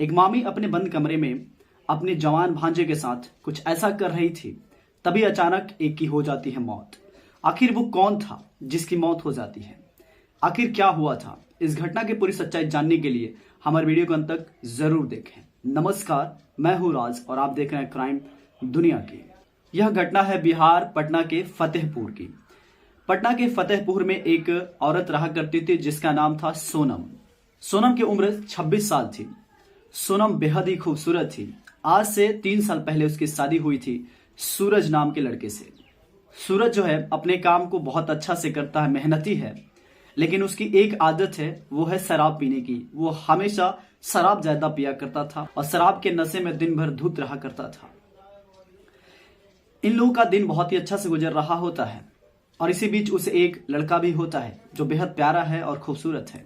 एक मामी अपने बंद कमरे में अपने जवान भांजे के साथ कुछ ऐसा कर रही थी, तभी अचानक एक की हो जाती है मौत। आखिर वो कौन था जिसकी मौत हो जाती है? आखिर क्या हुआ था? इस घटना की पूरी सच्चाई जानने के लिए हमारे वीडियो को अंत तक जरूर देखें। नमस्कार, मैं हूं राज और आप देख रहे हैं क्राइम दुनिया की। यह घटना है बिहार पटना के फतेहपुर की। पटना के फतेहपुर में एक औरत रहा करती थी जिसका नाम था सोनम। सोनम की उम्र 26 साल थी। सोनम बेहद ही खूबसूरत थी। आज से 3 साल पहले उसकी शादी हुई थी सूरज नाम के लड़के से। सूरज जो है अपने काम को बहुत अच्छा से करता है, मेहनती है, लेकिन उसकी एक आदत है, वो है शराब पीने की। वो हमेशा शराब ज्यादा पिया करता था और शराब के नशे में दिन भर धुत रहा करता था। इन लोगों का दिन बहुत ही अच्छा से गुजर रहा होता है और इसी बीच उसे एक लड़का भी होता है जो बेहद प्यारा है और खूबसूरत है।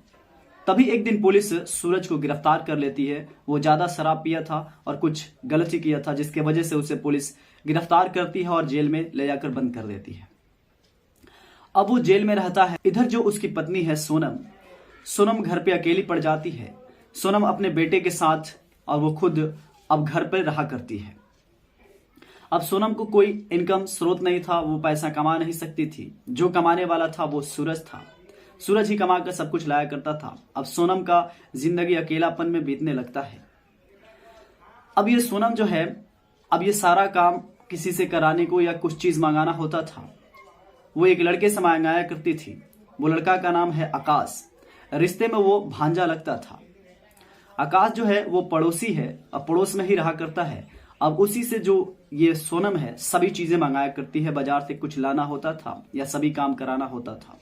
तभी एक दिन पुलिस सूरज को गिरफ्तार कर लेती है। वो ज्यादा शराब पिया था और कुछ गलती किया था, जिसके वजह से उसे पुलिस गिरफ्तार करती है और जेल में ले जाकर बंद कर देती है। अब वो जेल में रहता है। इधर जो उसकी पत्नी है सोनम घर पे अकेली पड़ जाती है। सोनम अपने बेटे के साथ और वो खुद अब घर पर रहा करती है। अब सोनम को कोई इनकम स्रोत नहीं था, वो पैसा कमा नहीं सकती थी। जो कमाने वाला था वो सूरज था। सूरज ही कमा कर सब कुछ लाया करता था। अब सोनम का जिंदगी अकेलापन में बीतने लगता है। अब ये सोनम जो है, अब ये सारा काम किसी से कराने को या कुछ चीज मंगाना होता था, वो एक लड़के से मंगाया करती थी। वो लड़का का नाम है आकाश। रिश्ते में वो भांजा लगता था। आकाश जो है वो पड़ोसी है, अब पड़ोस में ही रहा करता है। अब उसी से जो ये सोनम है सभी चीजें मंगाया करती है। बाजार से कुछ लाना होता था या सभी काम कराना होता था।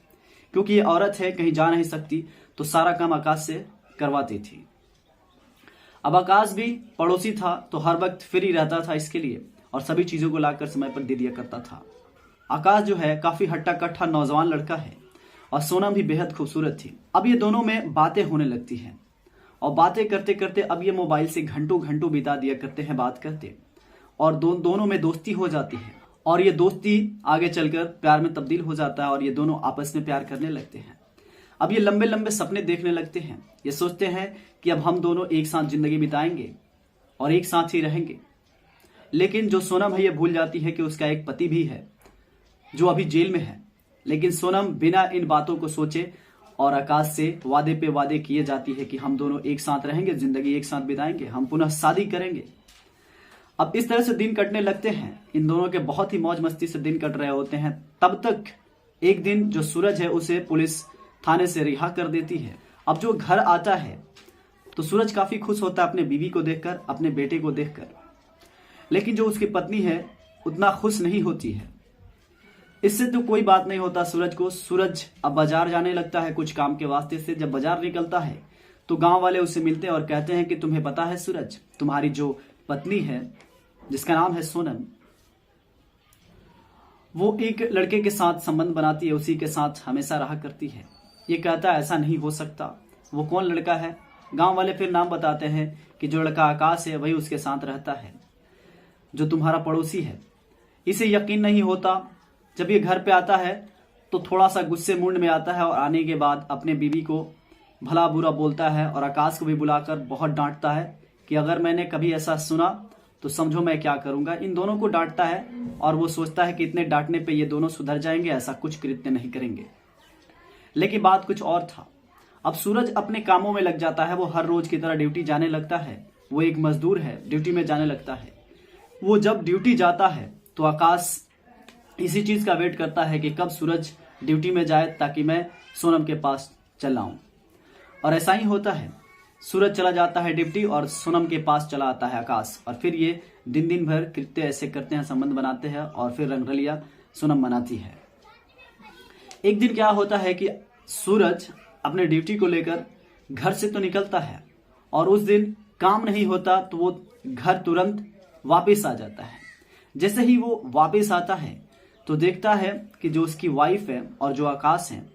क्योंकि ये औरत है, कहीं जा नहीं सकती, तो सारा काम आकाश से करवाती थी। अब आकाश भी पड़ोसी था तो हर वक्त फ्री रहता था इसके लिए और सभी चीजों को लाकर समय पर दे दिया करता था। आकाश जो है काफी हट्टा कट्टा नौजवान लड़का है और सोनम भी बेहद खूबसूरत थी। अब ये दोनों में बातें होने लगती हैं और बातें करते करते अब ये मोबाइल से घंटों घंटों बिता दिया करते हैं बात करते, और दोनों में दोस्ती हो जाती है और ये दोस्ती आगे चलकर प्यार में तब्दील हो जाता है और ये दोनों आपस में प्यार करने लगते हैं। अब ये लंबे लंबे सपने देखने लगते हैं। ये सोचते हैं कि अब हम दोनों एक साथ जिंदगी बिताएंगे और एक साथ ही रहेंगे। लेकिन जो सोनम है ये भूल जाती है कि उसका एक पति भी है जो अभी जेल में है। लेकिन सोनम बिना इन बातों को सोचे और आकाश से वादे पे वादे किए जाती है कि हम दोनों एक साथ रहेंगे, जिंदगी एक साथ बिताएंगे, हम पुनः शादी करेंगे। अब इस तरह से दिन कटने लगते हैं। इन दोनों के बहुत ही मौज मस्ती से दिन कट रहे होते हैं। तब तक एक दिन जो सूरज है उसे पुलिस थाने से रिहा कर देती है। अब जो घर आता है तो सूरज काफी खुश होता है अपने बीवी को देखकर, अपने बेटे को देखकर। लेकिन जो उसकी पत्नी है उतना खुश नहीं होती है। इससे तो कोई बात नहीं होता सूरज को। सूरज अब बाजार जाने लगता है कुछ काम के वास्ते से। जब बाजार निकलता है तो गांव वाले उसे मिलते हैं और कहते हैं कि तुम्हें पता है सूरज, तुम्हारी जो पत्नी है जिसका नाम है सोनम, वो एक लड़के के साथ संबंध बनाती है, उसी के साथ हमेशा रहा करती है। ये कहता है ऐसा नहीं हो सकता। वो कौन लड़का है? गांव वाले फिर नाम बताते हैं कि जो लड़का आकाश है वही उसके साथ रहता है, जो तुम्हारा पड़ोसी है। इसे यकीन नहीं होता। जब ये घर पे आता है तो थोड़ा सा गुस्से मूड में आता है और आने के बाद अपने बीवी को भला बुरा बोलता है और आकाश को भी बुलाकर बहुत डांटता है कि अगर मैंने कभी ऐसा सुना तो समझो मैं क्या करूंगा। इन दोनों को डांटता है और वो सोचता है कि इतने डांटने पे ये दोनों सुधर जाएंगे, ऐसा कुछ कृत्य नहीं करेंगे। लेकिन बात कुछ और था। अब सूरज अपने कामों में लग जाता है। वो हर रोज की तरह ड्यूटी जाने लगता है। वो एक मजदूर है, ड्यूटी में जाने लगता है। वो जब ड्यूटी जाता है तो आकाश इसी चीज का वेट करता है कि कब सूरज ड्यूटी में जाए ताकि मैं सोनम के पास चला आऊं। और ऐसा ही होता है। सूरज चला जाता है ड्यूटी और सोनम के पास चला आता है आकाश, और फिर ये दिन भर कृत्य ऐसे करते हैं, संबंध बनाते हैं और फिर रंगरलिया सोनम मनाती है। एक दिन क्या होता है कि सूरज अपने ड्यूटी को लेकर घर से तो निकलता है और उस दिन काम नहीं होता तो वो घर तुरंत वापस आ जाता है। जैसे ही वो वापस आता है तो देखता है कि जो उसकी वाइफ है और जो आकाश है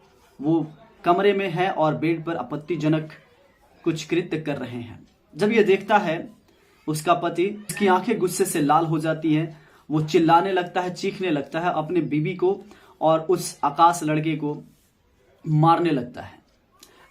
वो कमरे में है और बेड पर आपत्तिजनक कुछ कृत्य कर रहे हैं। जब ये देखता है उसका पति, उसकी आंखें गुस्से से लाल हो जाती हैं। वो चिल्लाने लगता है, चीखने लगता है, अपने बीवी को और उस आकाश लड़के को मारने लगता है।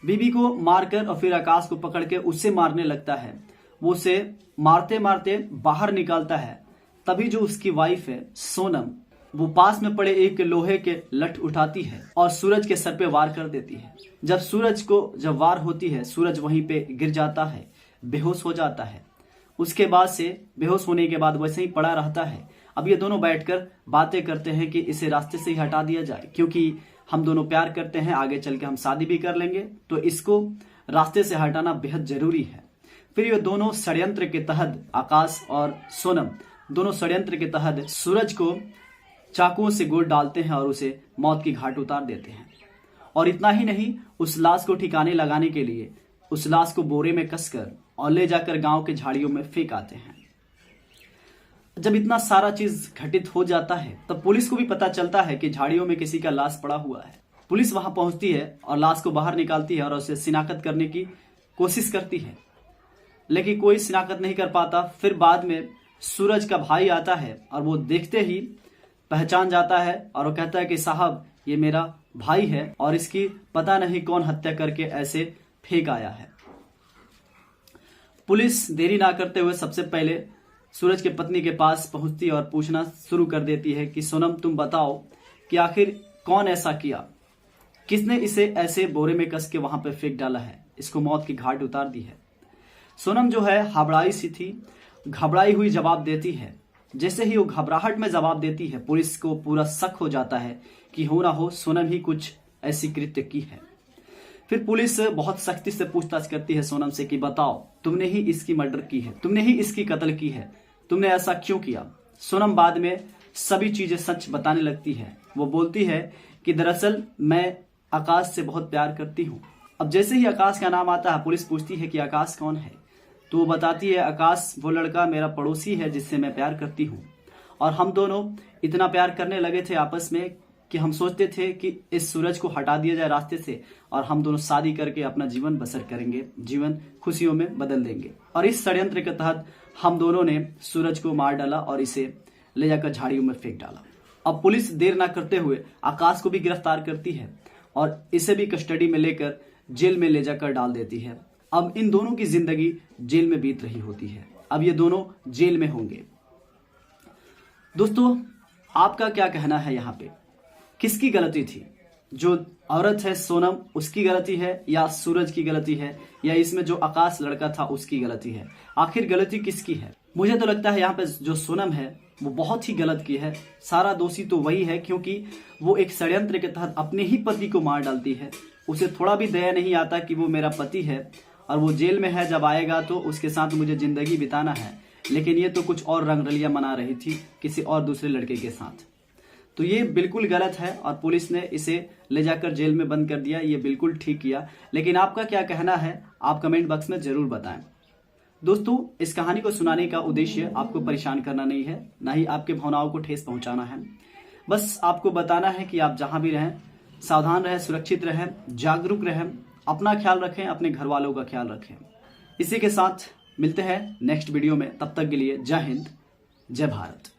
बीवी को मारकर और फिर आकाश को पकड़ के उससे मारने लगता है वो उसे मारते मारते बाहर निकालता है। तभी जो उसकी वाइफ है सोनम, वो पास में पड़े एक लोहे के लठ उठाती है और सूरज के सर पे वार कर देती है। जब वार होती है, सूरज वहीं पे गिर जाता है, बेहोश हो जाता है। उसके बाद से बेहोश होने के बाद वैसे ही पड़ा रहता है। अब ये दोनों बैठकर बातें करते हैं कि इसे रास्ते से ही हटा दिया जाए, क्योंकि हम दोनों प्यार करते हैं, आगे चल के हम शादी भी कर लेंगे, तो इसको रास्ते से हटाना बेहद जरूरी है। फिर ये दोनों षड्यंत्र के तहत, आकाश और सोनम दोनों षड्यंत्र के तहत सूरज को चाकुओं से गोद डालते हैं और उसे मौत की घाट उतार देते हैं। और इतना ही नहीं, उस लाश को ठिकाने लगाने के लिए उस लाश को बोरे में कसकर और ले जाकर गांव के झाड़ियों में फेंक आते हैं। जब इतना सारा चीज घटित हो जाता है, तब पुलिस को भी पता चलता है कि झाड़ियों में किसी का लाश पड़ा हुआ है। पुलिस वहां पहुंचती है और लाश को बाहर निकालती है और उसे शिनाख्त करने की कोशिश करती है, लेकिन कोई शिनाख्त नहीं कर पाता। फिर बाद में सूरज का भाई आता है और वो देखते ही पहचान जाता है और वो कहता है कि साहब, ये मेरा भाई है और इसकी पता नहीं कौन हत्या करके ऐसे फेंक आया है। पुलिस देरी ना करते हुए सबसे पहले सूरज के पत्नी के पास पहुंचती और पूछना शुरू कर देती है कि सोनम, तुम बताओ कि आखिर कौन ऐसा किया, किसने इसे ऐसे बोरे में कस के वहां पर फेंक डाला है, इसको मौत की घाट उतार दी है। सोनम जो है हबड़ाई सी थी, घबराई हुई जवाब देती है। जैसे ही वो घबराहट में जवाब देती है, पुलिस को पूरा शक हो जाता है कि हो ना हो सोनम ही कुछ ऐसी कृत्य की है। फिर पुलिस बहुत सख्ती से पूछताछ करती है सोनम से कि बताओ, तुमने ही इसकी मर्डर की है, तुमने ही इसकी कत्ल की है, तुमने ऐसा क्यों किया। सोनम बाद में सभी चीजें सच बताने लगती है। वो बोलती है कि दरअसल मैं आकाश से बहुत प्यार करती हूँ। अब जैसे ही आकाश का नाम आता है, पुलिस पूछती है कि आकाश कौन है, तो वो बताती है आकाश वो लड़का मेरा पड़ोसी है जिससे मैं प्यार करती हूँ, और हम दोनों इतना प्यार करने लगे थे आपस में कि हम सोचते थे कि इस सूरज को हटा दिया जाए रास्ते से और हम दोनों शादी करके अपना जीवन बसर करेंगे, जीवन खुशियों में बदल देंगे। और इस षड्यंत्र के तहत हम दोनों ने सूरज को मार डाला और इसे ले जाकर झाड़ियों में फेंक डाला। अब पुलिस देर ना करते हुए आकाश को भी गिरफ्तार करती है और इसे भी कस्टडी में लेकर जेल में ले जाकर डाल देती है। अब इन दोनों की जिंदगी जेल में बीत रही होती है। अब ये दोनों जेल में होंगे। दोस्तों, आपका क्या कहना है यहाँ पे, किसकी गलती थी? जो औरत है सोनम, उसकी गलती है या सूरज की गलती है, या इसमें जो आकाश लड़का था उसकी गलती है? आखिर गलती किसकी है? मुझे तो लगता है यहाँ पे जो सोनम है वो बहुत ही गलत की है। सारा दोषी तो वही है, क्योंकि वो एक षड्यंत्र के तहत अपने ही पति को मार डालती है। उसे थोड़ा भी दया नहीं आता कि वो मेरा पति है और वो जेल में है, जब आएगा तो उसके साथ मुझे जिंदगी बिताना है। लेकिन ये तो कुछ और रंगरलियां मना रही थी किसी और दूसरे लड़के के साथ। तो ये बिल्कुल गलत है और पुलिस ने इसे ले जाकर जेल में बंद कर दिया। ये बिल्कुल ठीक किया। लेकिन आपका क्या कहना है, आप कमेंट बॉक्स में जरूर बताएं। दोस्तों, इस कहानी को सुनाने का उद्देश्य आपको परेशान करना नहीं है, ना ही आपके भावनाओं को ठेस पहुंचाना है। बस आपको बताना है कि आप जहां भी रहें, सावधान रहें, सुरक्षित रहें, जागरूक रहें, अपना ख्याल रखें, अपने घर वालों का ख्याल रखें। इसी के साथ मिलते हैं नेक्स्ट वीडियो में। तब तक के लिए जय हिंद, जय भारत।